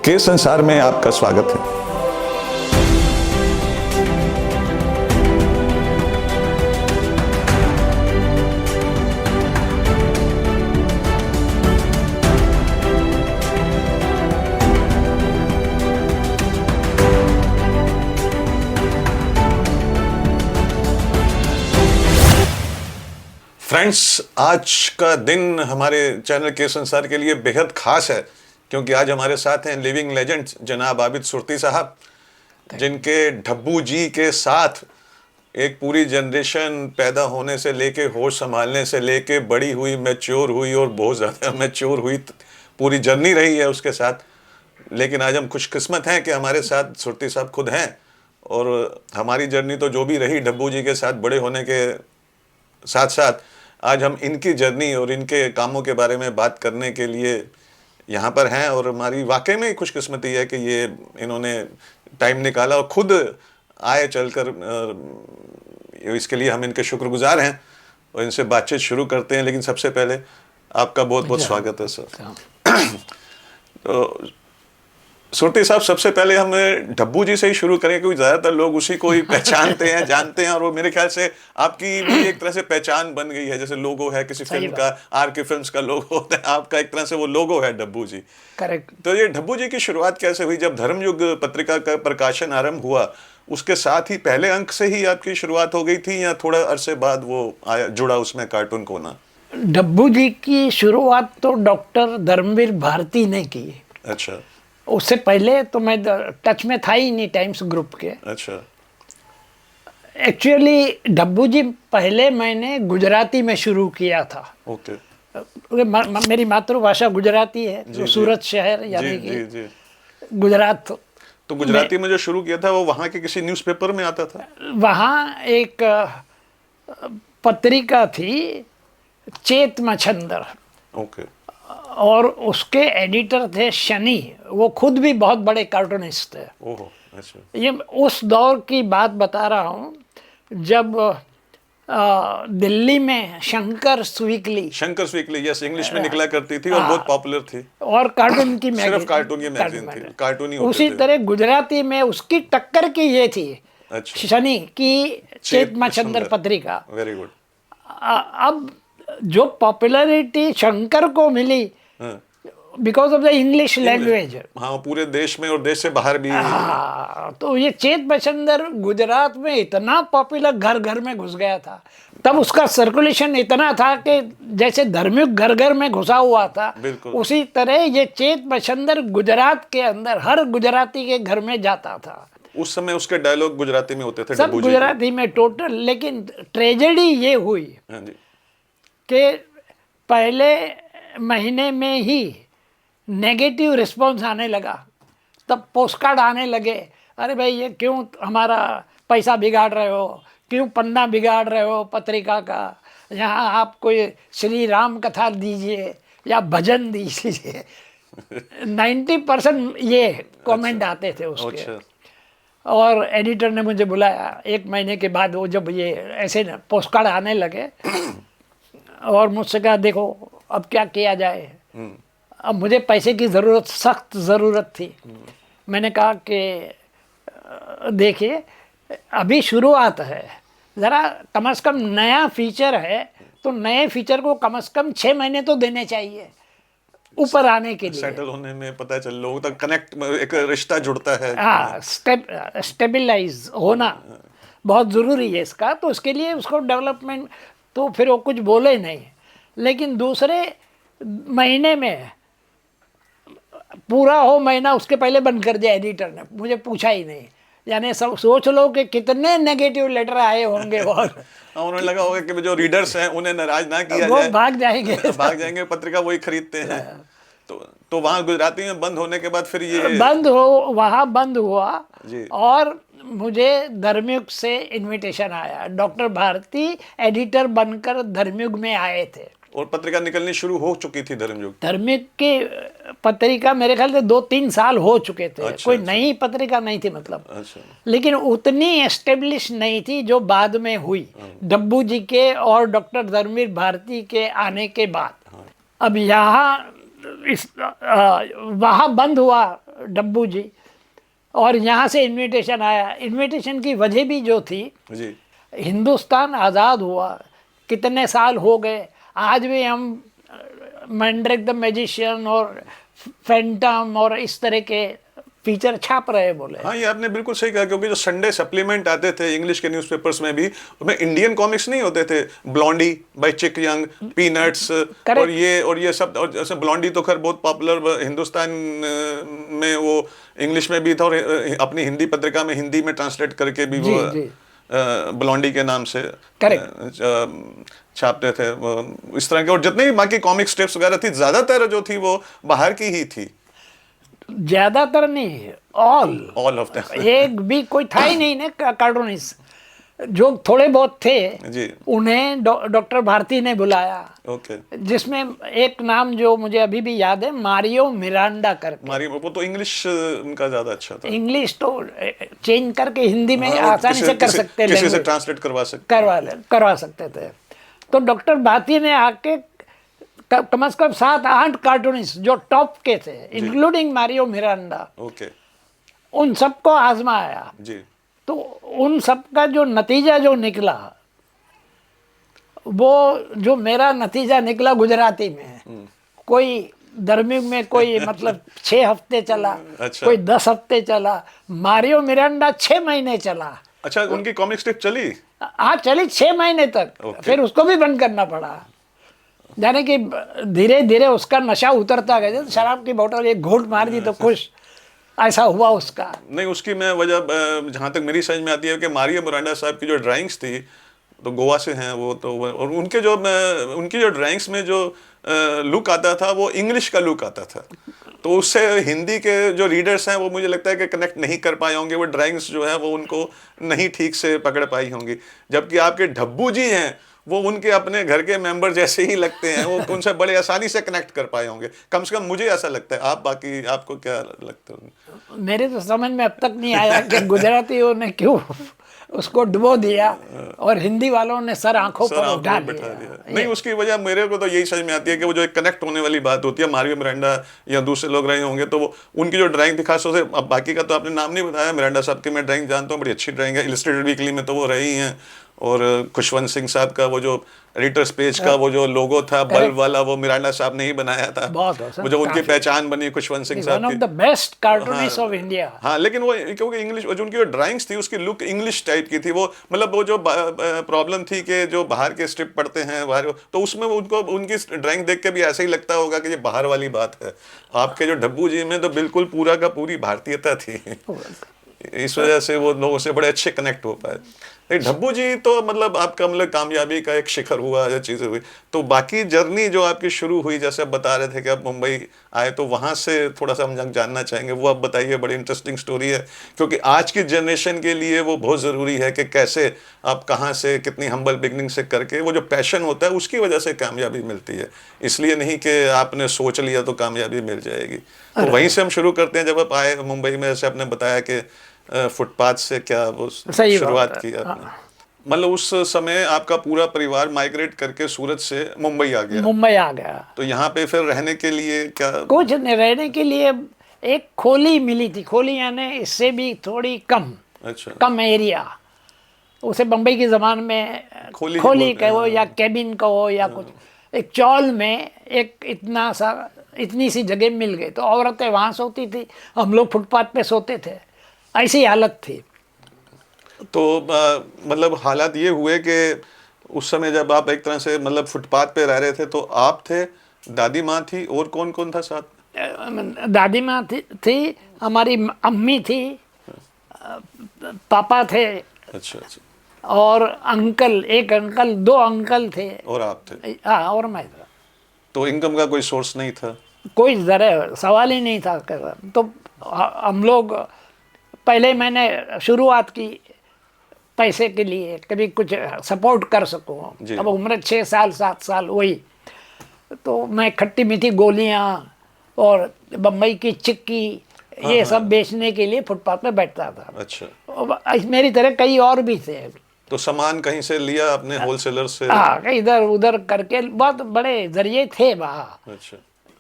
के संसार में आपका स्वागत है। फ्रेंड्स, आज का दिन हमारे चैनल के संसार के लिए बेहद खास है, क्योंकि आज हमारे साथ हैं लिविंग लेजेंड्स जनाब आबिद सुरती साहब, जिनके डब्बू जी के साथ एक पूरी जनरेशन पैदा होने से लेके होश संभालने से लेके बड़ी हुई, मैच्योर हुई और बहुत ज़्यादा मैच्योर हुई पूरी जर्नी रही है उसके साथ। लेकिन आज हम खुशकिस्मत हैं कि हमारे साथ सुरती साहब खुद हैं, और हमारी जर्नी तो जो भी रही डब्बू जी के साथ बड़े होने के साथ साथ आज हम इनकी जर्नी और इनके कामों के बारे में बात करने के लिए यहाँ पर हैं। और हमारी वाकई में खुशकिस्मती है कि ये इन्होंने टाइम निकाला और खुद आए चलकर। इसके लिए हम इनके शुक्रगुजार हैं और इनसे बातचीत शुरू करते हैं। लेकिन सबसे पहले आपका बहुत बहुत स्वागत है सर। तो सुरती साहब, सबसे पहले हम डब्बू जी से ही शुरू करें, क्योंकि ज़्यादातर लोग उसी को ही पहचानते हैं, जानते हैं, और वो मेरे ख्याल से आपकी भी एक तरह से पहचान बन गई है। जैसे लोगो है किसी फिल्म का, आर के फिल्म्स का लोगो होता है, आपका एक तरह से वो लोगो है डब्बू जी। करेक्ट। तो ये डब्बू जी की शुरुआत कैसे हुई? जब धर्मयुग पत्रिका का प्रकाशन आरंभ हुआ, उसके साथ ही पहले अंक से ही आपकी शुरुआत हो गई थी, या थोड़ा अरसे बाद वो आया जुड़ा उसमें कार्टून कोना? डब्बू जी की शुरुआत तो डॉक्टर धर्मवीर भारती ने की। अच्छा। उससे पहले तो मैं टच में था ही नहीं टाइम्स ग्रुप के। अच्छा। एक्चुअली डब्बू जी पहले मैंने गुजराती में शुरू किया था। ओके। मेरी मातृभाषा गुजराती है, जो सूरत शहर यानी कि गुजरात। तो गुजराती में जो शुरू किया था वो वहाँ के किसी न्यूज़पेपर में आता था? वहाँ एक पत्रिका थी, चेत मच्छंदर। ओके। और उसके एडिटर थे शनि, वो खुद भी बहुत बड़े कार्टूनिस्ट थे। ओहो, अच्छा। ये उस दौर की बात बता रहा हूँ जब दिल्ली में शंकर स्वीकली, यस, इंग्लिश में निकला करती थी और बहुत पॉपुलर थी, और कार्टून की मैगजीन, सिर्फ कार्टून की मैगजीन थी, कार्टून ही होते उसी थे। तरह गुजराती में उसकी टक्कर की ये थी। अच्छा। शनि की चेत मच्छंदर पत्रिका। Very good. अब जो पॉपुलैरिटी शंकर को मिली because of the English language, हाँ, पूरे देश में और देश से बाहर भी। तो ये चेत मच्छंदर गुजरात में इतना पॉपुलर, घर घर में घुस गया था। तब उसका सर्कुलेशन इतना था कि जैसे धर्मयुग घर घर में घुसा हुआ था, उसी तरह ये चेत मच्छंदर गुजरात के अंदर हर गुजराती के घर में जाता था। उस समय उसके डायलॉग गुजराती में होते थे, सब गुजराती में टोटल। लेकिन ट्रेजेडी ये हुई कि पहले महीने में ही नेगेटिव रिस्पॉन्स आने लगा। तब पोस्टकार्ड आने लगे, अरे भाई ये क्यों हमारा पैसा बिगाड़ रहे हो, क्यों पन्ना बिगाड़ रहे हो पत्रिका का, यहाँ आप कोई श्री राम कथा दीजिए या भजन दीजिए। 90% ये कमेंट आते थे उसके। और एडिटर ने मुझे बुलाया एक महीने के बाद, वो जब ये ऐसे पोस्टकार्ड आने लगे, और मुझसे कहा देखो अब क्या किया जाए। अब मुझे पैसे की ज़रूरत, सख्त ज़रूरत थी। मैंने कहा कि देखिए अभी शुरुआत है, ज़रा कम से कम नया फीचर है, तो नए फीचर को कम से कम 6 महीने तो देने चाहिए ऊपर आने के लिए, सेटल होने में, पता चल लोगों तक कनेक्ट, एक रिश्ता जुड़ता है। हाँ, स्टेबलाइज होना बहुत ज़रूरी है इसका। तो उसके लिए उसको डेवलपमेंट, तो फिर वो कुछ बोले नहीं। लेकिन दूसरे महीने में पूरा हो महीना, उसके पहले बंद कर दिया एडिटर ने, मुझे पूछा ही नहीं। यानी सब सोच लो कि कितने नेगेटिव लेटर आए होंगे। और उन्हें लगा होगा कि जो रीडर्स हैं उन्हें नाराज ना किया वो जाए, भाग जाएंगे भाग जाएंगे, पत्रिका वही खरीदते हैं। तो वहाँ गुजराती में बंद होने के बाद फिर ये वहाँ बंद हुआ। और मुझे धर्मयुग से इनविटेशन आया, डॉक्टर भारती एडिटर बनकर धर्मयुग में आए थे, और पत्रिका निकलनी शुरू हो चुकी थी धर्मयुग। धर्मयुग की पत्रिका मेरे ख्याल से 2-3 साल हो चुके थे। अच्छा, कोई नई पत्रिका नहीं थी मतलब। अच्छा। लेकिन उतनी एस्टेब्लिश नहीं थी जो बाद में हुई डब्बू जी के और डॉक्टर धर्मवीर भारती के आने के बाद। अब यहाँ वहाँ बंद हुआ डब्बू जी, और यहाँ से इनविटेशन आया। इनविटेशन की वजह भी जो थी जी, हिंदुस्तान आज़ाद हुआ कितने साल हो गए, आज भी हम मैंड्रिक द मैजिशियन और फैंटम और इस तरह के फीचर छाप रहे बोले। हाँ, ये आपने बिल्कुल सही कहा, क्योंकि जो संडे सप्लीमेंट आते थे इंग्लिश के न्यूज़पेपर्स में भी, उसमें इंडियन कॉमिक्स नहीं होते थे, ब्लॉन्डी बाय चिक यंग, पीनट्स, और ये सब। और जैसे ब्लॉन्डी तो खैर बहुत पॉपुलर हिंदुस्तान में वो इंग्लिश में भी था, और अपनी हिंदी पत्रिका में हिंदी में ट्रांसलेट करके भी वो ब्लॉन्डी के नाम से छापते थे इस तरह के। और जितने भी बाकी कॉमिक स्ट्रिप्स वगैरह थी, ज्यादातर जो थी वो बाहर की ही थी। ज्यादातर नहीं, ऑल ऑफ देम। एक भी कोई था ही नहीं ना कार्टूनिस्ट। जो थोड़े बहुत थे जी, उन्हें डॉक्टर भारती ने बुलाया। ओके। जिसमें एक नाम जो मुझे अभी भी याद है, मारियो मिरांडा करके। मारियो, वो तो इंग्लिश उनका ज्यादा अच्छा था। इंग्लिश तो चेंज करके हिंदी में आसानी से कर सकते, किसी से ट्रांसलेट करवा सकते थे। तो डॉक्टर भारती ने आके कम से कम 7-8 कार्टूनिस्ट जो टॉप के थे, इंक्लूडिंग मारियो मिरांडा, ओके, उन सबको आजमाया जी। तो उन सब का जो नतीजा जो निकला, वो जो मेरा नतीजा निकला गुजराती में, कोई दरमियान में कोई मतलब 6 हफ्ते चला, अच्छा। कोई 10 हफ्ते चला, मारियो मिरांडा 6 महीने चला। अच्छा, उनकी कॉमिक स्ट्रिप चली? हाँ चली 6 महीने तक। फिर उसको भी बंद करना पड़ा, यानी कि धीरे धीरे उसका नशा उतरता गया। शराब की बोतल एक घूंट मार दी तो खुश, ऐसा हुआ उसका। नहीं, उसकी मैं वजह जहाँ तक मेरी समझ में आती है कि मारियो मिरांडा साहब की जो ड्राइंग्स थी, तो गोवा से हैं वो, तो और उनके जो उनकी जो ड्राइंग्स में जो लुक आता था वो इंग्लिश का लुक आता था, तो उससे हिंदी के जो रीडर्स हैं वो मुझे लगता है कि कनेक्ट नहीं कर पाए होंगे, वो ड्राइंग्स जो है वो उनको नहीं ठीक से पकड़ पाई होंगी। जबकि आपके डब्बू जी हैं वो उनके अपने घर के मेंबर जैसे ही लगते हैं, वो उनसे बड़े आसानी से कनेक्ट कर पाए होंगे, कम से कम मुझे ऐसा लगता है। आप बाकी आपको क्या लगता है? मेरे तो समझ में अब तक नहीं आया कि गुजरातियों ने क्यों उसको डुबो दिया और हिंदी वालों ने सर आंखों पर उठा दिया। नहीं, उसकी वजह मेरे को तो यही समझ में आती है कि वो जो एक कनेक्ट होने वाली बात होती है, मारियो मिरांडा या दूसरे लोग रहे होंगे तो वो उनकी जो ड्राइंग थी, खासतौर से, अब बाकी का तो आपने नाम नहीं बताया, मिरांडा साहब की मैं ड्राइंग जानता हूँ, बड़ी अच्छी ड्राइंग है, इलस्ट्रेटेड वीकली में तो वो रही हैं। और खुशवंत सिंह साहब का वो जो एडिटर्स पेज का वो जो लोगो था बल्ब वाला, वो मिरांडा साहब ने ही बनाया था। वो जो उनकी पहचान बनी खुशवंत सिंह साहब की, one of the best cartoonist of India. हाँ, लेकिन वो क्योंकि इंग्लिश, जो उनकी जो ड्राइंग्स थी उसकी लुक इंग्लिश टाइप की थी, वो मतलब वो जो प्रॉब्लम थी कि जो बाहर के स्ट्रिप पढ़ते हैं बाहर, तो उसमें उनको उनकी ड्राइंग देख के भी ऐसा ही लगता होगा कि ये बाहर वाली बात है। आपके जो डब्बू जी में तो बिल्कुल पूरा का पूरी भारतीयता थी, इस वजह से वो लोगों से बड़े अच्छे कनेक्ट हो पाए। डब्बू जी तो मतलब आपका मतलब कामयाबी का एक शिखर हुआ या चीज़ें हुई, तो बाकी जर्नी जो आपकी शुरू हुई, जैसे आप बता रहे थे कि आप मुंबई आए, तो वहाँ से थोड़ा सा हम जानना चाहेंगे, वो आप बताइए। बड़ी इंटरेस्टिंग स्टोरी है, क्योंकि आज की जनरेशन के लिए वो बहुत ज़रूरी है कि कैसे आप कहाँ से कितनी हम्बल बिगनिंग से करके वो जो पैशन होता है उसकी वजह से कामयाबी मिलती है, इसलिए नहीं कि आपने सोच लिया तो कामयाबी मिल जाएगी। तो वहीं से हम शुरू करते हैं। जब आप आए मुंबई में, जैसे आपने बताया कि फुटपाथ से क्या वो शुरुआत की आपने, मतलब उस समय आपका पूरा परिवार माइग्रेट करके सूरत से मुंबई आ गया। तो यहाँ पे फिर रहने के लिए क्या? कुछ नहीं, रहने के लिए एक खोली मिली थी, खोली यानी इससे भी थोड़ी कम, अच्छा, कम एरिया, उसे बम्बई के ज़माने में खोली कहो या कैबिन कहो या कुछ, एक चौल में एक इतनी सी जगह मिल गई, तो औरतें वहाँ सोती थी, हम लोग फुटपाथ पे सोते थे, ऐसी हालत थी। तो मतलब हालात ये हुए कि उस समय जब आप एक तरह से मतलब फुटपाथ पे रह रहे थे, तो आप थे, दादी माँ थी, और कौन कौन था साथ? दादी माँ थी, हमारी अम्मी थी, पापा थे, अच्छा, और अंकल, एक अंकल, 2 अंकल थे, और आप थे। हाँ, और मैं था। तो इनकम का कोई सोर्स नहीं था? कोई ज़रा सवाल ही नहीं था। तो हम लोग पहले, मैंने शुरुआत की पैसे के लिए, कभी कुछ सपोर्ट कर सकूँ। अब उम्र 6 साल 7 साल हुई, तो मैं खट्टी मीठी गोलियाँ और बम्बई की चिक्की ये सब बेचने के लिए फुटपाथ पे बैठता था। अच्छा। मेरी तरह कई और भी थे। तो सामान कहीं से लिया आपने, होलसेलर से? हाँ, इधर उधर करके बहुत बड़े जरिए थे वहाँ। अच्छा।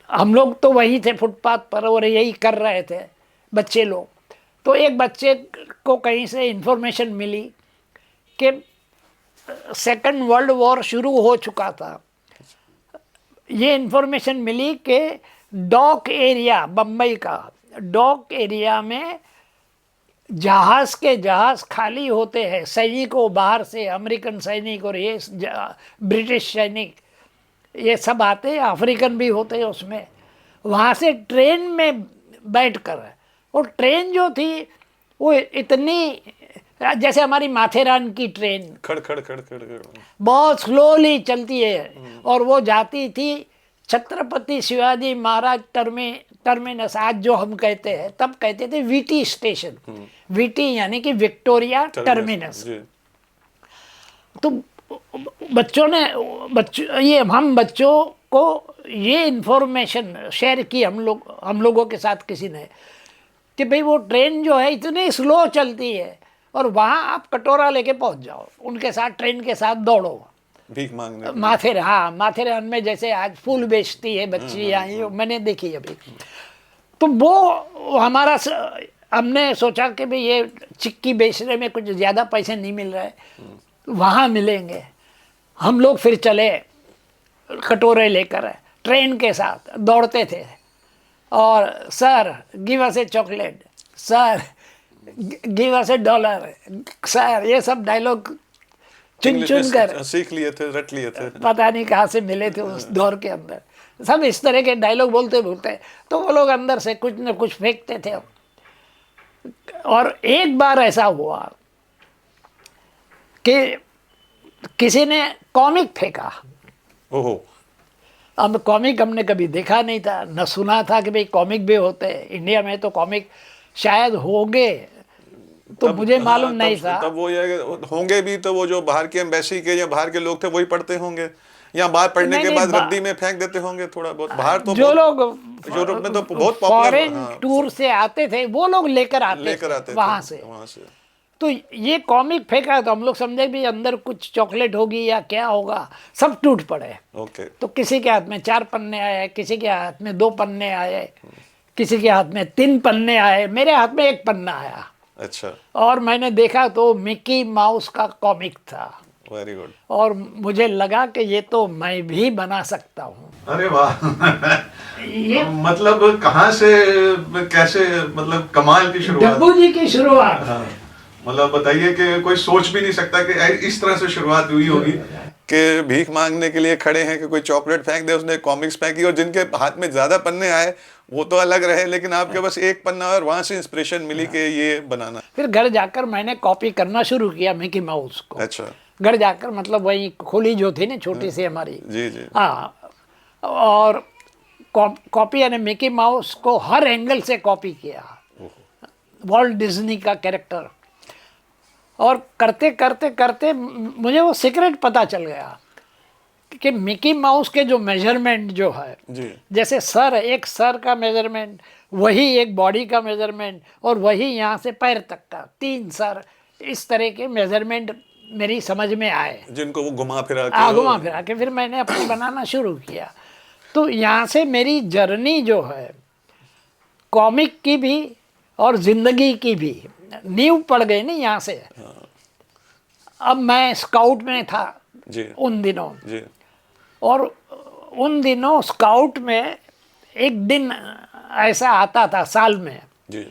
हम लोग तो वही थे फुटपाथ पर और यही कर रहे थे, बच्चे लोग। तो एक बच्चे को कहीं से इंफॉर्मेशन मिली कि सेकंड वर्ल्ड वॉर शुरू हो चुका था। ये इंफॉर्मेशन मिली कि डॉक एरिया, बम्बई का डॉक एरिया में जहाज के जहाज खाली होते हैं, सैनिकों बाहर से, अमेरिकन सैनिक और ये ब्रिटिश सैनिक ये सब आते हैं, अफ्रीकन भी होते हैं उसमें। वहाँ से ट्रेन में बैठ कर, और ट्रेन जो थी वो इतनी, जैसे हमारी माथेरान की ट्रेन खड़ खड़ खड़ खड़ खड़। बहुत स्लोली चलती है, और वो जाती थी छत्रपति शिवाजी महाराज टर्मिनस, आज जो हम कहते हैं, तब कहते थे वीटी स्टेशन। वीटी यानी कि विक्टोरिया टर्मिनस। जी। तो बच्चों ने ये हम बच्चों को ये इंफॉर्मेशन शेयर की हम लोगों के साथ किसी ने, कि भाई वो ट्रेन जो है इतनी स्लो चलती है, और वहाँ आप कटोरा लेके पहुँच जाओ, उनके साथ ट्रेन के साथ दौड़ो भीख मांगने। माथेरान में जैसे आज फूल बेचती है बच्ची आई, मैंने देखी अभी। तो वो हमारा हमने सोचा कि भाई ये चिक्की बेचने में कुछ ज़्यादा पैसे नहीं मिल रहे, वहाँ मिलेंगे। हम लोग फिर चले कटोरे लेकर ट्रेन के साथ दौड़ते थे, और sir give us A chocolate, sir give us A dollar, sir, ये सब डायलॉग चुन चुन कर सीख लिए थे, रट लिए थे। पता नहीं कहाँ से मिले थे उस दौर के अंदर। सब इस तरह के डायलॉग बोलते बोलते, तो वो लोग अंदर से कुछ न कुछ फेंकते थे। और एक बार ऐसा हुआ कि किसी ने कॉमिक फेंका। ओहो। अब कॉमिक हमने कभी देखा नहीं था, न सुना था कि भाई कॉमिक भी होते हैं इंडिया में। तो कॉमिक शायद होंगे, तो मुझे मालूम नहीं था। तब वो ये होंगे भी तो वो जो बाहर की एम्बेसी के या बाहर के लोग थे वही पढ़ते होंगे, या बाहर पढ़ने के बाद रद्दी में फेंक देते होंगे थोड़ा बहुत। बाहर तो जो लोग यूरोप में तो बहुत फॉरेन टूर से आते थे वो लोग लेकर आते थे वहाँ से। तो ये कॉमिक फेंका तो हम लोग समझे भी अंदर कुछ चॉकलेट होगी या क्या होगा, सब टूट पड़े। तो किसी के हाथ में 4 पन्ने आए, किसी के हाथ में 2 पन्ने आए, किसी के हाथ में 3 पन्ने आए, मेरे हाथ में 1 पन्ना आया। अच्छा। और मैंने देखा तो मिकी माउस का कॉमिक था। Very good. और मुझे लगा कि ये तो मैं भी बना सकता हूँ। अरे वाह। ये मतलब कहाँ से कैसे, मतलब कमाल की शुरुआत, डब्बू जी की शुरुआत। हाँ। मतलब बताइए कि कोई सोच भी नहीं सकता कि इस तरह से शुरुआत हुई होगी कि भीख मांगने के लिए खड़े हैं कि कोई चॉकलेट फेंक दे, उसने कॉमिक्स फेंकी, और जिनके हाथ में ज्यादा पन्ने आए वो तो अलग रहे, लेकिन आपके बस 1 पन्ना, और वहां से इंस्पिरेशन मिली कि ये बनाना। फिर घर जाकर मैंने कॉपी करना शुरू किया मिकी माउस को। अच्छा। घर जाकर, मतलब वही खोली जो थी ना छोटी सी हमारी। जी जी। हाँ, और कॉपी यानी मिकी माउस को हर एंगल से कॉपी किया, वॉल्ट डिज्नी का कैरेक्टर। और करते करते करते मुझे वो सीक्रेट पता चल गया कि मिकी माउस के जो मेजरमेंट जो है जी। जैसे सर, एक सर का मेजरमेंट, वही एक बॉडी का मेजरमेंट, और वही यहाँ से पैर तक का 3 सर, इस तरह के मेजरमेंट मेरी समझ में आए, जिनको वो घुमा फिरा के फिर मैंने अपनी बनाना शुरू किया। तो यहाँ से मेरी जर्नी जो है कॉमिक की भी और ज़िंदगी की भी नींव पड़ गई नहीं यहाँ से। अब मैं स्काउट में था जी। उन दिनों जी। और उन दिनों स्काउट में एक दिन ऐसा आता था साल में जी।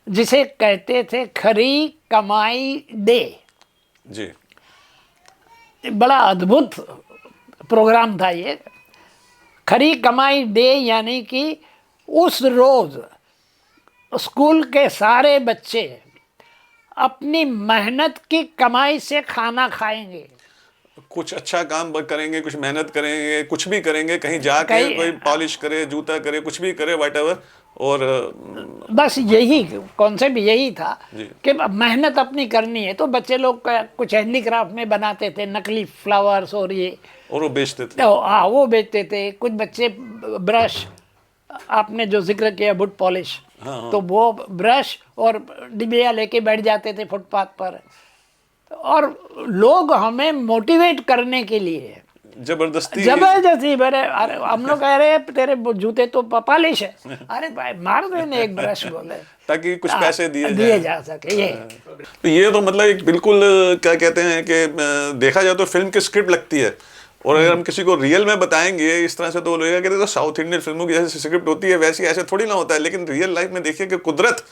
जिसे कहते थे खरी कमाई डे। जी। बड़ा अद्भुत प्रोग्राम था ये। खरी कमाई डे यानी कि उस रोज़ स्कूल के सारे बच्चे अपनी मेहनत की कमाई से खाना खाएंगे, कुछ अच्छा काम करेंगे, कुछ मेहनत करेंगे, कुछ भी करेंगे, कहीं जाके कोई पॉलिश करे, जूता करे, कुछ भी करे, व्हाटएवर। और बस यही कॉन्सेप्ट यही था कि मेहनत अपनी करनी है। तो बच्चे लोग कुछ हैंडीक्राफ्ट में बनाते थे, नकली फ्लावर्स और ये, और वो बेचते थे। हाँ, वो बेचते थे। कुछ बच्चे ब्रश, आपने जो जिक्र किया वुड पॉलिश, तो वो ब्रश और डिबिया लेके बैठ जाते थे फुटपाथ पर। और लोग हमें मोटिवेट करने के लिए जबरदस्ती मेरे, अरे हम लोग कह रहे हैं तेरे जूते तो पॉलिश है, अरे भाई मार देने एक ब्रश बोले ताकि कुछ पैसे दिए जा सके। ये तो ये तो मतलब एक बिल्कुल क्या कहते हैं कि देखा जाए तो फिल्म की स्क्रिप्ट लगती है, और अगर हम किसी को रियल में बताएंगे इस तरह से तो वो लगेगा कि तो साउथ इंडियन फिल्मों की जैसे स्क्रिप्ट होती है वैसी ऐसे थोड़ी ना होता है। लेकिन रियल लाइफ में देखिए कि कुदरत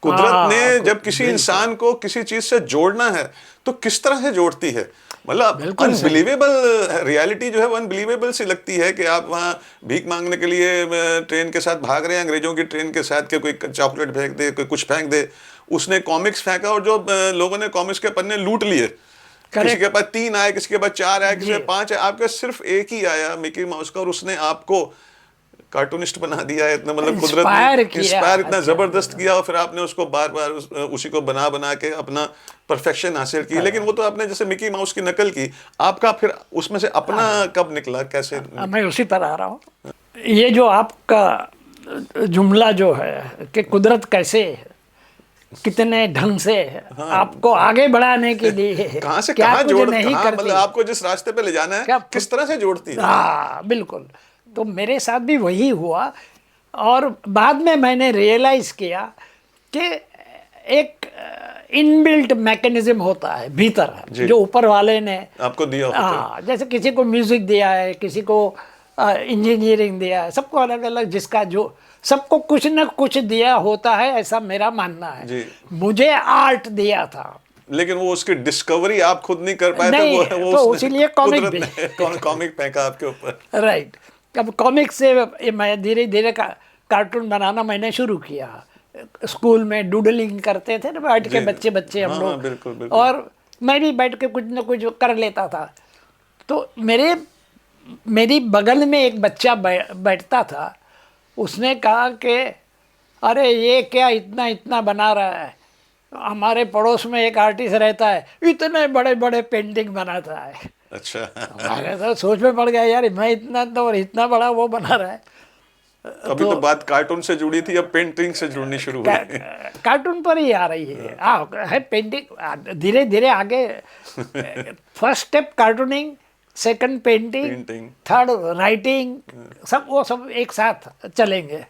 ने जब किसी इंसान को किसी चीज से जोड़ना है तो किस तरह से जोड़ती है, मतलब अनबिलीवेबल रियलिटी जो है वो अनबिलीवेबल सी लगती है कि आप वहाँ भीख मांगने के लिए ट्रेन के साथ भाग रहे हैं, अंग्रेजों की ट्रेन के साथ, के कोई चॉकलेट फेंक दे, कोई कुछ फेंक दे। उसने कॉमिक्स फेंका और जो लोगों ने कॉमिक्स के पन्ने लूट लिए, किसी के पास 3 आए, किसी के पास 4 आए, किसी के 5 आए, आपके सिर्फ एक ही आया मिकी माउस का, और उसने आपको कार्टूनिस्ट बना दिया है इतना, मतलब कुदरत ने इंस्पायर इतना जबरदस्त किया, और फिर आपने उसको बार बार उसी को बना बना के अपना परफेक्शन हासिल की। लेकिन वो तो आपने जैसे मिकी माउस की नकल की, आपका फिर उसमें से अपना कब निकला, कैसे? मैं उसी पर आ रहा हूँ। ये जो आपका जुमला जो है कि कुदरत कैसे कितने ढंग से आपको आगे बढ़ाने के लिए कहाँ से क्या कहाँ कुछ जोड़, नहीं करती, मतलब आपको जिस रास्ते पे ले जाना है किस तरह से जोड़ती है। हाँ बिल्कुल, तो मेरे साथ भी वही हुआ। और बाद में मैंने रियलाइज किया कि एक इनबिल्ट मैकेनिज्म होता है भीतर, जो ऊपर वाले ने आपको दिया होता है। हाँ, जैसे किसी को म्यूजिक दिया है, किसी को इंजीनियरिंग दिया है, सबको अलग अलग, जिसका जो सबको कुछ न कुछ दिया होता है, ऐसा मेरा मानना है। मुझे आर्ट दिया था, लेकिन वो उसकी डिस्कवरी आप खुद नहीं कर पाए, नहीं, तो इसीलिए कॉमिक फेंका आपके ऊपर। राइट। अब कॉमिक से मैं धीरे धीरे कार्टून बनाना मैंने शुरू किया। स्कूल में डूडलिंग करते थे ना बैठ के बच्चे हम लोग, बिल्कुल, बिल्कुल। और मैं भी बैठ के कुछ न कुछ कर लेता था। तो मेरी बगल में एक बच्चा बैठता था, उसने कहा कि अरे ये क्या इतना इतना बना रहा है, हमारे पड़ोस में एक आर्टिस्ट रहता है, इतने बड़े बड़े पेंटिंग बनाता है। अच्छा। तो सोच में पड़ गया यार, मैं इतना तो और इतना बड़ा वो बना रहा है। अभी तो बात कार्टून से जुड़ी थी, अब पेंटिंग से जुड़नी शुरू हुई। कार्टून पर ही आ रही है पेंटिंग धीरे धीरे आगे। First step cartooning, second painting, third writing, सब एक साथ चलेंगे।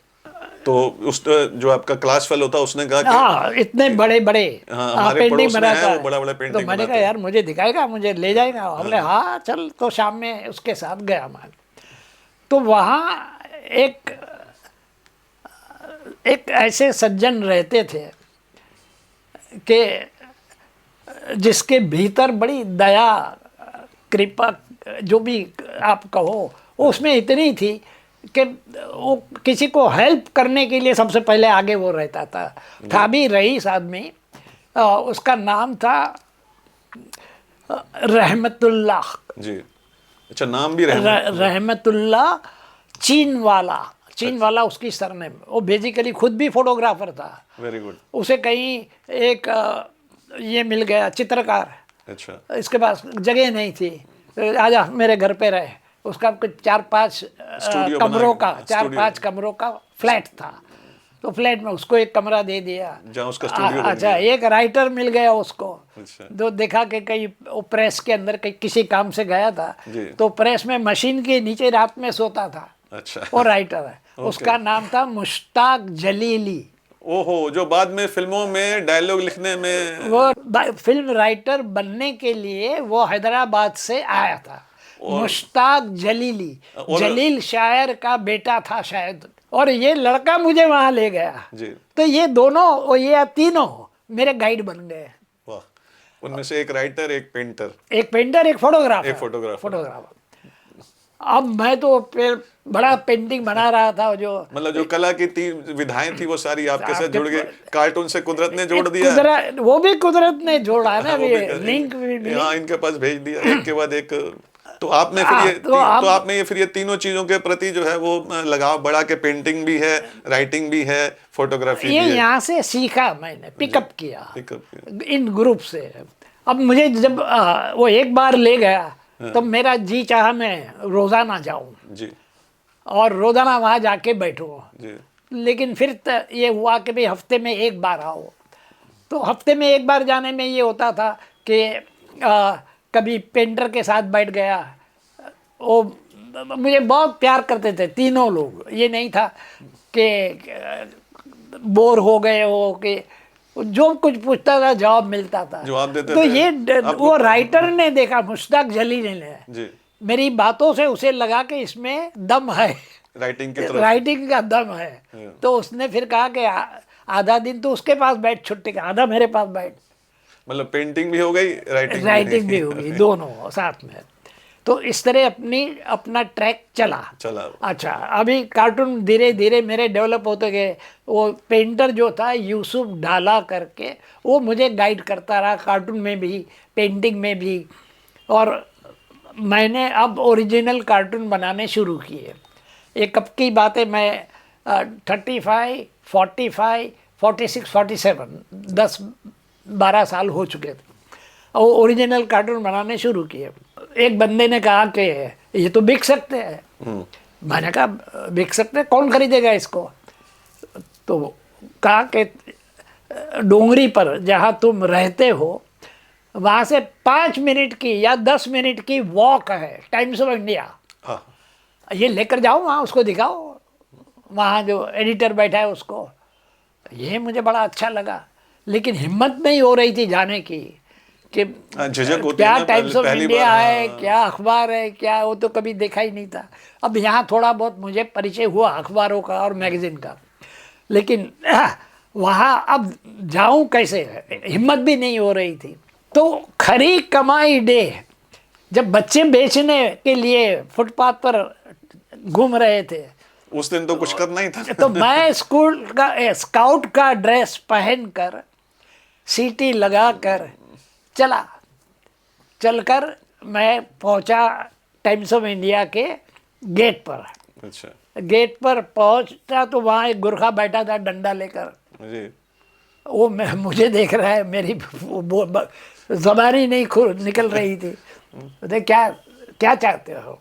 तो उस जो आपका क्लास फेलो था उसने कहा कि इतने बड़े बड़े पेंटिंग बनाता है, बड़ा बड़ा पेंटिंग। तो मैंने कहा यार मुझे दिखाएगा, मुझे ले जाएगा। हमने हाँ चल, तो शाम में उसके साथ गया मैं। तो वहाँ एक ऐसे सज्जन रहते थे कि जिसके भीतर बड़ी दया, कृपा, जो भी आप कहो, उसमें इतनी थी कि वो किसी को हेल्प करने के लिए सबसे पहले आगे वो रहता था भी रईस आदमी। उसका नाम था रहमतुल्लाह जी। अच्छा, नाम भी रहमतुल्लाह चीन वाला उसकी सरनेम। वो बेसिकली खुद भी फोटोग्राफर था। Very good. उसे कहीं एक ये मिल गया चित्रकार। अच्छा। इसके पास जगह नहीं थी, आजा मेरे घर पे रहे। उसका कुछ 4-5 कमरों का फ्लैट था। तो फ्लैट में उसको एक कमरा दे दिया, जहाँ उसका स्टूडियो। अच्छा, एक राइटर मिल गया उसको। अच्छा। तो देखा कि कहीं प्रेस के अंदर किसी काम से गया था, तो प्रेस में मशीन के नीचे रात में सोता था। अच्छा। वो राइटर है। उसका नाम था मुश्ताक जलीली। ओहो, जो बाद में फिल्मों में डायलॉग लिखने में, वो फिल्म राइटर बनने के लिए वो हैदराबाद से आया था। मुश्ताक जलीली, जलील शायर का बेटा था शायद। और ये लड़का मुझे वहां ले गया जी। तो ये दोनों और ये तीनों मेरे गाइड बन गए। वाह। उनमें से एक राइटर, एक पेंटर, एक फोटोग्राफर। अब मैं तो फिर बड़ा पेंटिंग बना रहा था, जो मतलब जो कला की 3 विधाएं थी वो सारी आपके साथ जुड़ गए। कार्टून से कुदरत ने जोड़ दिया, वो भी कुदरत ने जोड़ा ना, लिंक हाँ इनके पास भेज दिया एक के बाद एक। तो आपने फिर ये फिर ये तीनों चीजों के प्रति जो है वो लगाव बढ़ा के पेंटिंग भी है, राइटिंग भी है, फोटोग्राफी भी है। यहाँ से सीखा मैंने, पिकअप किया इन ग्रुप से। अब मुझे जब वो एक बार ले गया तो मेरा जी चाहा मैं रोजाना जाऊं जी, और रोजाना वहां जाके बैठूं जी। लेकिन फिर ये हुआ कि भाई हफ्ते में एक बार आओ। तो हफ्ते में एक बार जाने में ये होता था कि कभी पेंटर के साथ बैठ गया, वो मुझे बहुत प्यार करते थे तीनों लोग। ये नहीं था कि बोर हो गए हो कि जो कुछ पूछता था जवाब मिलता था, जवाब देते तो थे ये आपको। वो राइटर ने देखा, मुश्ताक जलील ने जी, मेरी बातों से उसे लगा कि इसमें दम है, राइटिंग की तरफ। राइटिंग का दम है। तो उसने फिर कहा कि आधा दिन तो उसके पास बैठ छुट्टी का, आधा मेरे पास बैठ, मतलब पेंटिंग भी हो गई, राइटिंग भी होगी, दोनों साथ में। तो इस तरह अपना ट्रैक चला। अच्छा, अभी कार्टून धीरे धीरे मेरे डेवलप होते गए। वो पेंटर जो था यूसुफ डाला करके, वो मुझे गाइड करता रहा कार्टून में भी, पेंटिंग में भी। और मैंने अब ओरिजिनल कार्टून बनाने शुरू किए। ये कब की बात है, मैं 35, 45, 46, 47, 10-12 साल हो चुके थे और ओरिजिनल कार्टून बनाने शुरू किए। एक बंदे ने कहा कि ये तो बिक सकते हैं। मैंने कहा बिक सकते हैं, कौन खरीदेगा इसको? तो कहा कि डोंगरी पर जहाँ तुम रहते हो वहाँ से 5 मिनट की या 10 मिनट की वॉक है टाइम्स ऑफ इंडिया, ये लेकर जाओ वहाँ, उसको दिखाओ, वहाँ जो एडिटर बैठा है उसको। ये मुझे बड़ा अच्छा लगा, लेकिन हिम्मत नहीं हो रही थी जाने की कि झिझक होती क्या है ना, टाइम्स ऑफ पहली इंडिया बार। है, क्या अखबार है, क्या, वो तो कभी देखा ही नहीं था। अब यहाँ थोड़ा बहुत मुझे परिचय हुआ अखबारों का और मैगजीन का, लेकिन वहाँ अब जाऊँ कैसे, हिम्मत भी नहीं हो रही थी। तो खरी कमाई डे, जब बच्चे बेचने के लिए फुटपाथ पर घूम रहे थे, उस दिन तो कुछ करना ही था। तो मैं स्कूल का स्काउट का ड्रेस पहनकर सीटी लगाकर चलकर मैं पहुंचा टाइम्स ऑफ इंडिया के गेट पर। अच्छा, गेट पर पहुंचा तो वहाँ एक गुरखा बैठा था डंडा लेकर। जी, वो मुझे देख रहा है, मेरी ज़बान ही नहीं निकल रही थी। बोले क्या क्या चाहते हो?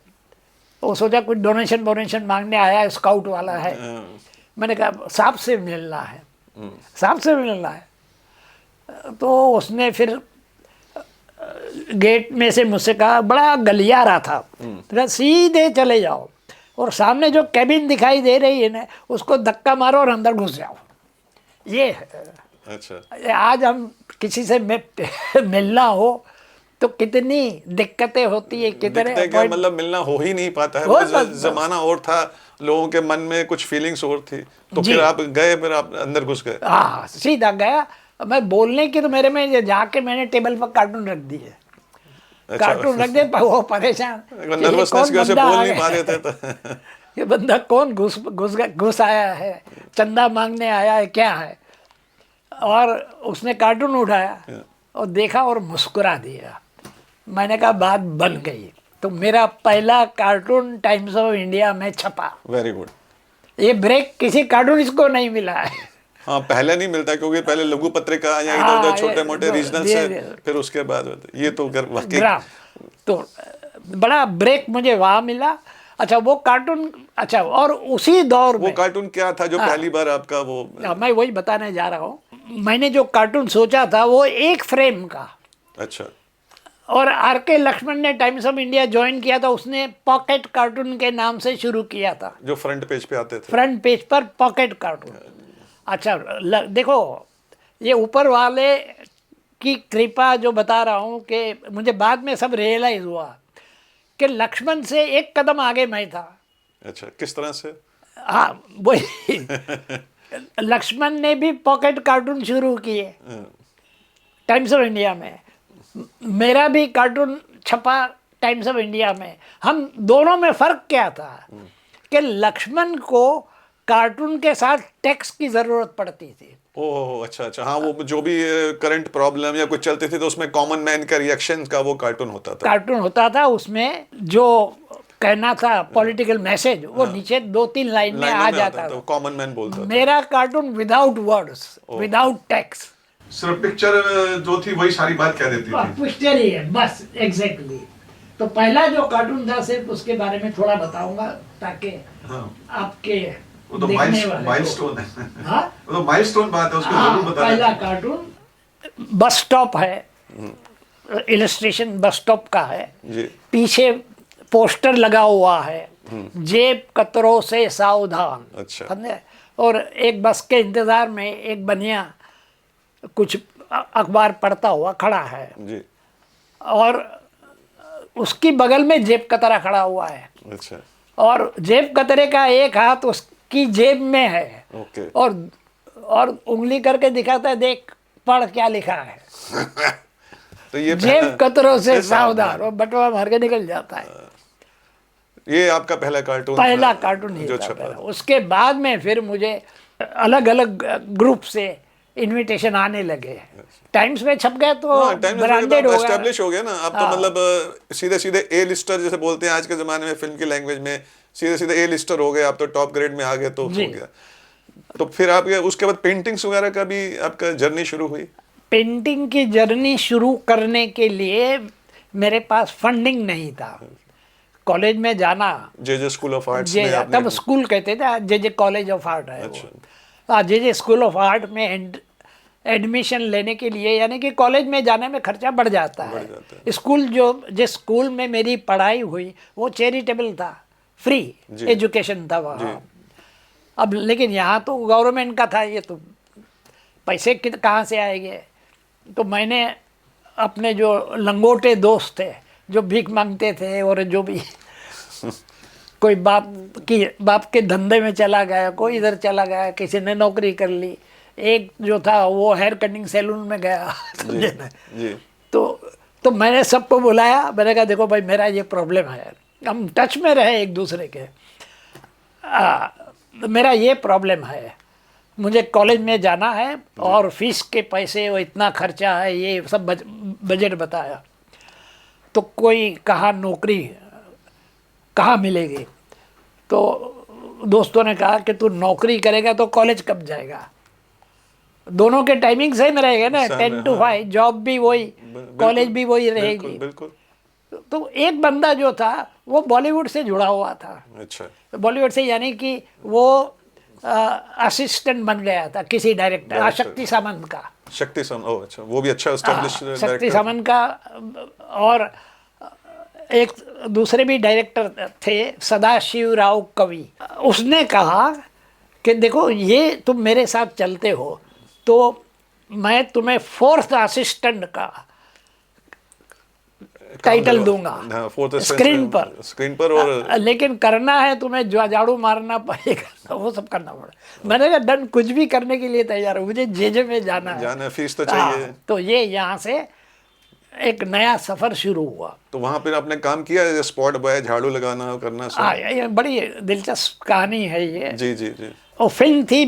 वो सोचा कुछ डोनेशन मांगने आया है, स्काउट वाला है। मैंने कहा साहब से मिलना है, साहब से मिलना है। तो उसने फिर गेट में से मुझसे कहा, बड़ा गलियारा था, तो सीधे चले जाओ और सामने जो कैबिन दिखाई दे रही है ना, उसको धक्का मारो और अंदर घुस जाओ। ये अच्छा, आज हम किसी से मिलना हो तो कितनी दिक्कतें होती है, कितने मतलब मिलना हो ही नहीं पाता है। बस जमाना और था, लोगों के मन में कुछ फीलिंग्स और थी। तो फिर आप गए, फिर आप अंदर घुस गए? हाँ, सीधा गया। मैं बोलने की तो मेरे में जाके मैंने टेबल पर कार्टून रख दिए। अच्छा। कार्टून रख दे, वो परेशान, नर्वसनेस की वजह से बोल नहीं पा रहे थे तो। ये बंदा कौन घुस आया है, चंदा मांगने आया है, क्या है? और उसने कार्टून उठाया और देखा और मुस्कुरा दिया। मैंने कहा बात बन गई। तो मेरा पहला कार्टून टाइम्स ऑफ इंडिया में छपा। Very good. ये ब्रेक किसी कार्टूनिस्ट को नहीं मिला है। हाँ, पहले नहीं मिलता, क्योंकि पहले लघु पत्रिका या इधर उधर छोटे मोटे रीजनल से, फिर उसके बाद ये तो ग्राम। तो बड़ा ब्रेक मुझे वहाँ मिला। अच्छा, वो कार्टून, अच्छा, और उसी दौर में वो कार्टून क्या था जो पहली बार आपका वो? मैं वही बताने जा रहा हूँ। मैंने जो कार्टून सोचा था वो एक फ्रेम का। अच्छा। और आर.के. लक्ष्मण ने टाइम्स ऑफ इंडिया ज्वाइन किया था, उसने पॉकेट कार्टून के नाम से शुरू किया था, जो फ्रंट पेज पे आते थे। फ्रंट पेज पर पॉकेट कार्टून। अच्छा, देखो, ये ऊपर वाले की कृपा जो बता रहा हूँ कि मुझे बाद में सब रियलाइज हुआ कि लक्ष्मण से एक कदम आगे मैं था। अच्छा, किस तरह से? हाँ, वही लक्ष्मण ने भी पॉकेट कार्टून शुरू किए टाइम्स ऑफ इंडिया में, मेरा भी कार्टून छपा टाइम्स ऑफ इंडिया में। हम दोनों में फ़र्क क्या था कि लक्ष्मण को कार्टून के साथ टेक्स्ट की ज़रूरत पड़ती थी। ओह, अच्छा अच्छा। हाँ, वो जो भी करंट प्रॉब्लम या कुछ चलती थी तो उसमें कॉमन मैन का रिएक्शन का वो कार्टून होता था। उसमें जो कहना था पॉलिटिकल मैसेज, वो नीचे 2-3 लाइन में आ जाता था। कॉमन मैन बोलता था। मेरा cartoon without words, without text, सिर्फ पिक्चर जो थी वही सारी बात कह देती थी। पिक्चर ही है बस, एग्जैक्टली। तो पहला जो कार्टून था, सिर्फ उसके बारे में थोड़ा बताऊंगा ताकि आपके वो तो माइलस्टोन है। हाँ, वो तो माइलस्टोन बात है, उसको जरूर बताना। पहला कार्टून बस स्टॉप है, इलस्ट्रेशन बस स्टॉप का है। जी। पीछे पोस्टर लगा हुआ है, जेब कतरों से सावधान। अच्छा। समझे? और एक बस के इंतजार में एक बनिया कुछ अखबार पढ़ता हुआ खड़ा है, जी। और उसकी बगल में जेब कतरा खड़ा हुआ है, अच्छा। और जेब कतरे का एक हाथ उसकी जेब में है, ओके। और उंगली करके दिखाता है, देख पढ़ क्या लिखा है। तो ये जेब कतरों से सावधान। सावधान, और बटवा मार के निकल जाता है। ये आपका पहला कार्टून पहला था कार्टून ये जो था छपा पहला। था। उसके बाद में फिर मुझे अलग अलग ग्रुप से इनविटेशन आने लगे। टाइम्स में छप गया तो हाँ, टाइम ब्रांडेड हो गया, एस्टेब्लिश हो गया ना अब तो। हाँ। मतलब सीधे सीधे ए लिस्टर जैसे बोलते हैं आज के जमाने में फिल्म की लैंग्वेज में, सीधे सीधे ए लिस्टर हो गए आप तो, टॉप ग्रेड में आ गए तो जी। हो गया। तो फिर आप उसके बाद पेंटिंग्स वगैरह का भी आपका जर्नी शुरू हुई? पेंटिंग की जर्नी शुरू करने के लिए मेरे पास फंडिंग नहीं था। कॉलेज में जाना, जे स्कूल ऑफ आर्ट्स जे में आपने? तब स्कूल कहते थे, जे कॉलेज ऑफ आर्ट है अच्छा। वो। हाँ, जे स्कूल ऑफ आर्ट में एडमिशन लेने के लिए, यानी कि कॉलेज में जाने में खर्चा बढ़ जाता है। स्कूल जिस स्कूल में मेरी पढ़ाई हुई वो चैरिटेबल था, फ्री एजुकेशन था वहाँ। अब लेकिन यहाँ तो गवर्नमेंट का था, ये तो पैसे कहाँ से आएंगे। तो मैंने अपने जो लंगोटे दोस्त थे जो भीख मांगते थे, और जो भी कोई बाप के धंधे में चला गया, कोई इधर चला गया, किसी ने नौकरी कर ली, एक जो था वो हेयर कटिंग सैलून में गया। समझे ना? तो मैंने सबको बुलाया, मैंने कहा देखो भाई मेरा ये प्रॉब्लम है, हम टच में रहे एक दूसरे के। मेरा ये प्रॉब्लम है, मुझे कॉलेज में जाना है और फीस के पैसे वो इतना खर्चा है, ये सब बजट बताया। तो कोई कहा नौकरी कहाँ मिलेगी, तो दोस्तों ने कहा कि तू नौकरी करेगा तो कॉलेज कब जाएगा, दोनों के टाइमिंग सेम रहेगा ना, 10 to 5, जॉब भी वही, कॉलेज भी वही रहेगी। बिल्कुल। तो एक बंदा जो था वो बॉलीवुड से जुड़ा हुआ था। अच्छा। बॉलीवुड से, यानी कि वो असिस्टेंट बन गया था किसी डायरेक्टर, शक्ति सामंत का। शक्ति सामंत, ओह अच्छा, वो भी अच्छा एस्टैब्लिश डायरेक्टर। शक्ति सामंत का, और एक दूसरे भी डायरेक्टर थे, सदाशिव राव कवि। उसने कहा कि देखो ये तुम मेरे साथ चलते हो तो मैं तुम्हें 4th असिस्टेंट का टाइटल दूंगा स्क्रीन पर, और लेकिन करना है तुम्हें झाड़ू मारना पड़ेगा, वो सब करना पड़ेगा। मैंने कहा डन, कुछ भी करने के लिए तैयार हूँ, मुझे जे में जाना है, फीस तो चाहिए। तो ये यहाँ से एक नया सफर शुरू हुआ। तो वहाँ पर आपने काम किया, स्पॉट बॉय, झाड़ू लगाना करना सब? ये बड़ी दिलचस्प कहानी है ये। जी जी जी। और फिल्म थी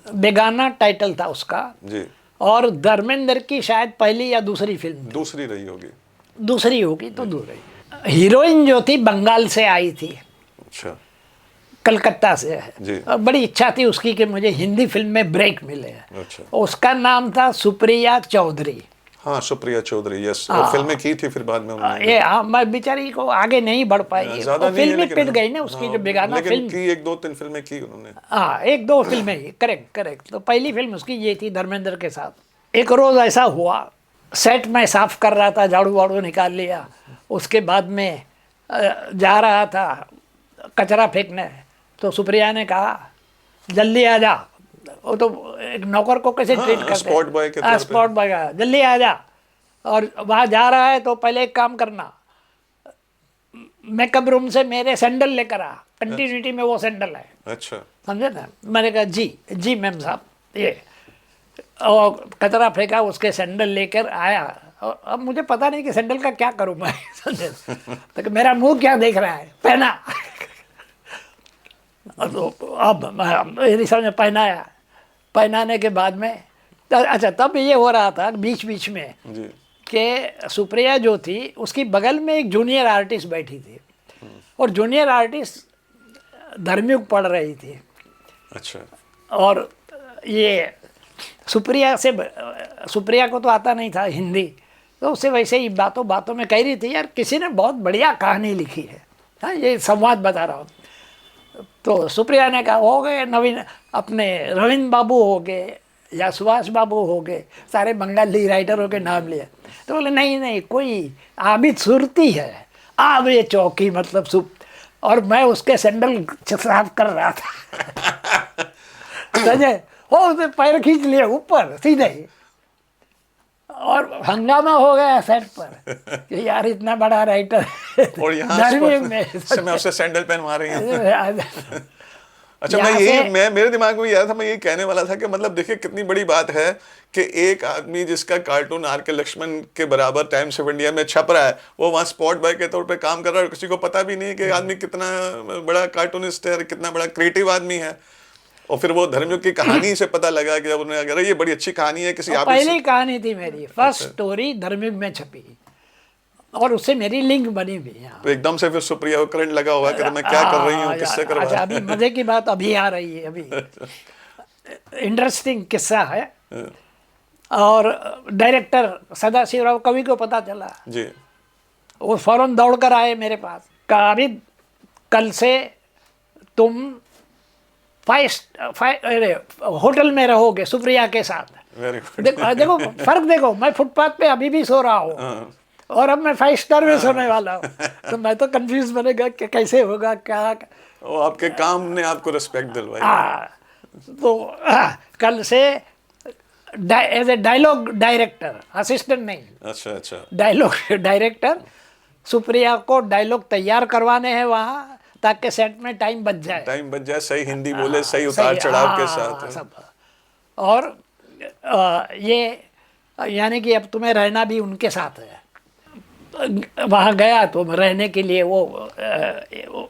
बेगाना टाइटल था उसका जी। और धर्मेंद्र की शायद पहली या दूसरी फिल्म, दूसरी रही होगी, दूसरी होगी तो दूसरी। हीरोइन जो थी बंगाल से आई थी, अच्छा, कलकत्ता से जी। और बड़ी इच्छा थी उसकी कि मुझे हिंदी फिल्म में ब्रेक मिले। अच्छा। उसका नाम था सुप्रिया चौधरी। हाँ, सुप्रिया चौधरी, यस। और फिल्में की थी फिर बाद में उन्होंने। ये मैं बेचारी को आगे नहीं बढ़ पाई, फिल्म ही पिट गई ना उसकी, जो बेगाना फिल्म की 1-2-3 फिल्में की उन्होंने। हाँ, 1-2 फिल्में ही, करेक्ट। तो पहली फिल्म उसकी ये थी धर्मेंद्र के साथ। एक रोज ऐसा हुआ, सेट में साफ कर रहा था, झाड़ू वाड़ू निकाल लिया, उसके बाद में जा रहा था कचरा फेंकने, तो सुप्रिया ने कहा जल्दी आ जा। वो तो एक नौकर को कैसे ट्रीट करते हैं, स्पॉट बॉय के तौर पे। स्पॉट बॉय का, जल्दी आ जा। और वहाँ जा रहा है तो पहले एक काम करना, मेकअप रूम से मेरे सैंडल लेकर आ, कंटिन्यूटी में वो सैंडल है। अच्छा, समझे ना? मैंने कहा जी मैम साहब, ये, और कचरा फेंका, उसके सैंडल लेकर आया। और अब मुझे पता नहीं कि सैंडल का क्या करूँ मैं, समझे? तो मेरा मुंह क्या देख रहा है, पहना। तो अब मेरी समझ में पहनाया, पहनाने के बाद में अच्छा, तब ये हो रहा था बीच बीच में कि सुप्रिया जो थी उसकी बगल में एक जूनियर आर्टिस्ट बैठी थी, और जूनियर आर्टिस्ट धर्मयुग पढ़ रही थी। अच्छा। और ये सुप्रिया को तो आता नहीं था हिंदी, तो उससे वैसे ही बातों बातों में कह रही थी, यार किसी ने बहुत बढ़िया कहानी लिखी है। हाँ, ये संवाद बता रहा हूँ। तो सुप्रिया ने कहा हो गए नवीन, अपने रविंद्र बाबू हो गए या सुभाष बाबू हो गए, सारे बंगाली राइटरों के नाम लिए। तो बोले नहीं, कोई आबिद सुरती है, अब ये चौकी मतलब सुप, और मैं उसके सैंडल साफ कर रहा था समझे, वो उसने पैर खींच लिया ऊपर सीधे ही, और हंगामा हो गया सेट पर कि यार इतना बड़ा राइटर और यहाँ मैं उससे सैंडल पहनवा रही हूँ। अच्छा, मैं मेरे दिमाग में ये आया था, मैं ये कहने वाला था कि मतलब देखिए कितनी बड़ी बात है कि एक आदमी जिसका कार्टून आर के लक्ष्मण के बराबर टाइम्स ऑफ इंडिया में छप रहा है, वो वहाँ स्पॉट बॉय के तौर पे काम कर रहा है और किसी को पता भी नहीं है कि आदमी कितना बड़ा कार्टूनिस्ट है, कितना बड़ा क्रिएटिव आदमी है। और फिर वो धर्मयुग की कहानी से पता लगा कि जब उन्हें अगर ये बड़ी अच्छी कहानी है किसी पहली कहानी थी मेरी, फर्स्ट स्टोरी धर्मयुग में छपी और उससे मेरी लिंक बनी हुई है। तो एकदम से फिर सुप्रिया को करंट लगा होगा कि मैं क्या कर रही हूँ, किससे करवा रही हूँ। अभी मजे की बात अभी आ रही है, अभी इंटरेस्टिंग किस्सा है। और डायरेक्टर सदाशिवराव कवि को पता चला जी, वो फौरन दौड़ कर आए मेरे पास, कहा अभी कल से तुम होटल में रहोगे सुप्रिया के साथ। देखो फर्क देखो, मैं फुटपाथ पे अभी भी सो रहा हूँ और अब मैं 5 स्टार में सोने वाला हूँ। तो मैं तो कंफ्यूज बनेगा कि कैसे होगा क्या। वो आपके काम ने आपको रिस्पेक्ट दिलवाई। तो कल से as a dialogue director, assistant नहीं, अच्छा डायलॉग डायरेक्टर, सुप्रिया को डायलॉग तैयार करवाने हैं वहाँ ताकि सेट में टाइम बच जाए, सही हिंदी बोले, सही उतार चढ़ाव के साथ सब। और ये यानी कि अब तुम्हें रहना भी उनके साथ है। वहाँ गया तो रहने के लिए वो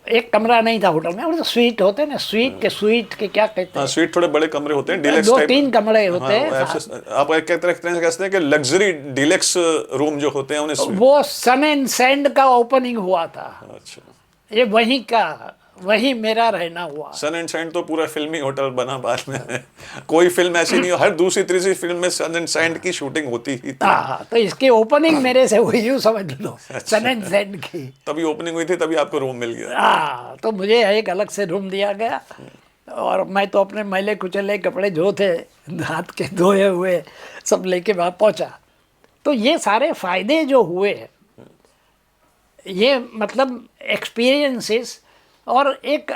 एक कमरा नहीं था होटल में, और तो स्वीट होते ना, स्वीट के क्या कहते हैं, स्वीट थोड़े बड़े कमरे होते हैं, डीलक्स 2-3 कमरे होते हैं। आप एक तरह से कहते हैं कि लग्जरी डीलक्स रूम जो होते हैं उन्हें। वो सन एंड सैंड का ओपनिंग हुआ था। अच्छा, ये वही मेरा रहना हुआ। सन एंड सैंड तो पूरा फिल्मी होटल बना बाद में। कोई फिल्म ऐसी नहीं हो, हर दूसरी तीसरी फिल्म में सन एंड सैंड की शूटिंग होती ही थी। तो इसकी ओपनिंग मेरे से हुई, यूँ समझ लो, सन एंड सैंड की तभी ओपनिंग हुई थी, तभी आपको रूम मिल गया। तो मुझे एक अलग से रूम दिया गया और मैं तो अपने मैले कुचले कपड़े जो थे हाथ के धोए हुए सब लेके वहाँ पहुँचा। तो ये सारे फायदे जो हुए, ये मतलब एक्सपीरियंसेस। और एक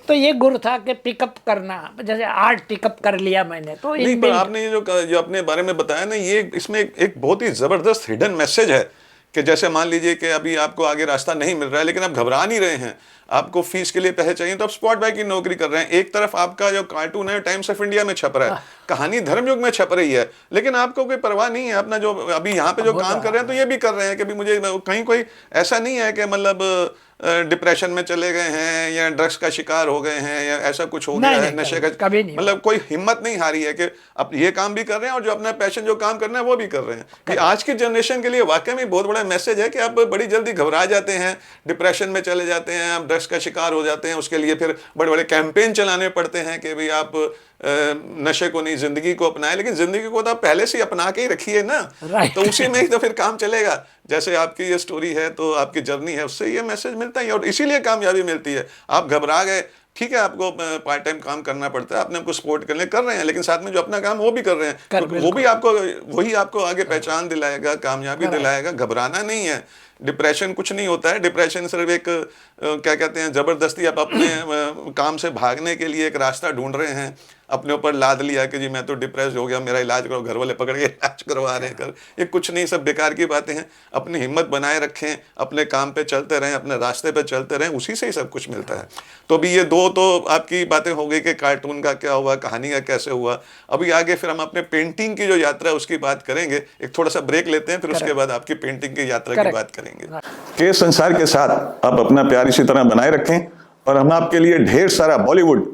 तो ये गुर था कि पिकअप करना, जैसे आर्ट पिकअप कर लिया मैंने। तो नहीं, पर आपने ये जो अपने बारे में बताया ना, ये इसमें एक बहुत ही जबरदस्त हिडन मैसेज है कि जैसे मान लीजिए कि अभी आपको आगे रास्ता नहीं मिल रहा है, लेकिन आप घबरा नहीं रहे हैं, आपको फीस के लिए पैसे चाहिए, तो आप स्पॉट बाय की नौकरी कर रहे हैं। एक तरफ आपका जो कार्टून है टाइम्स ऑफ इंडिया में छप रहा है, कहानी धर्मयुग में छप रही है, लेकिन आपको कोई परवाह नहीं है अपना जो अभी यहाँ पे जो काम कर रहे हैं, तो ये भी कर रहे हैं कि अभी मुझे कहीं कोई ऐसा नहीं है कि मतलब डिप्रेशन में चले गए हैं या ड्रग्स का शिकार हो गए हैं या ऐसा कुछ हो गया है, नशे का, कभी नहीं, मतलब कोई हिम्मत नहीं हारी है कि अब ये काम भी कर रहे हैं और जो अपना पैशन जो काम करना है वो भी कर रहे हैं। कि आज की जनरेशन के लिए वाकई में बहुत बड़ा मैसेज है कि आप बड़ी जल्दी घबरा जाते हैं, डिप्रेशन में चले जाते हैं, आप ड्रग्स का शिकार हो जाते हैं, उसके लिए फिर बड़े बड़े कैंपेन चलाने पड़ते हैं कि भाई आप नशे को नहीं जिंदगी को अपनाएं। लेकिन जिंदगी को तो आप पहले से अपना के ही रखिए ना, तो उसी में ही तो फिर काम चलेगा। जैसे आपकी ये स्टोरी है, तो आपकी जर्नी है, उससे ये मैसेज मिलता है और इसीलिए कामयाबी मिलती है। आप घबरा गए, ठीक है, आपको पार्ट टाइम काम करना पड़ता है, अपने आपको सपोर्ट करने कर रहे हैं, लेकिन साथ में जो अपना काम वो भी कर रहे हैं, वो भी आपको वही आपको आगे पहचान दिलाएगा, कामयाबी दिलाएगा। घबराना नहीं है। डिप्रेशन कुछ नहीं होता है। डिप्रेशन सिर्फ एक क्या कहते हैं, जबरदस्ती आप अपने काम से भागने के लिए एक रास्ता ढूंढ रहे हैं, अपने ऊपर लाद लिया कि जी मैं तो डिप्रेस हो गया, मेरा इलाज करो, घर वाले पकड़ के इलाज करवा रहे हैं। ये कुछ नहीं, सब बेकार की बातें हैं। अपनी हिम्मत बनाए रखें, अपने काम पे चलते रहें, अपने रास्ते पे चलते रहें, उसी से ही सब कुछ मिलता है। तो अभी ये दो तो आपकी बातें हो गई कि कार्टून का क्या हुआ, कहानी का कैसे हुआ। अभी आगे फिर हम अपने पेंटिंग की जो यात्रा है उसकी बात करेंगे। एक थोड़ा सा ब्रेक लेते हैं, फिर उसके बाद आपकी पेंटिंग की यात्रा की बात करेंगे। के संसार के साथ आप अपना प्यार इसी तरह बनाए रखें और हम आपके लिए ढेर सारा बॉलीवुड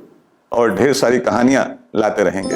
और ढेर सारी कहानियां लाते रहेंगे।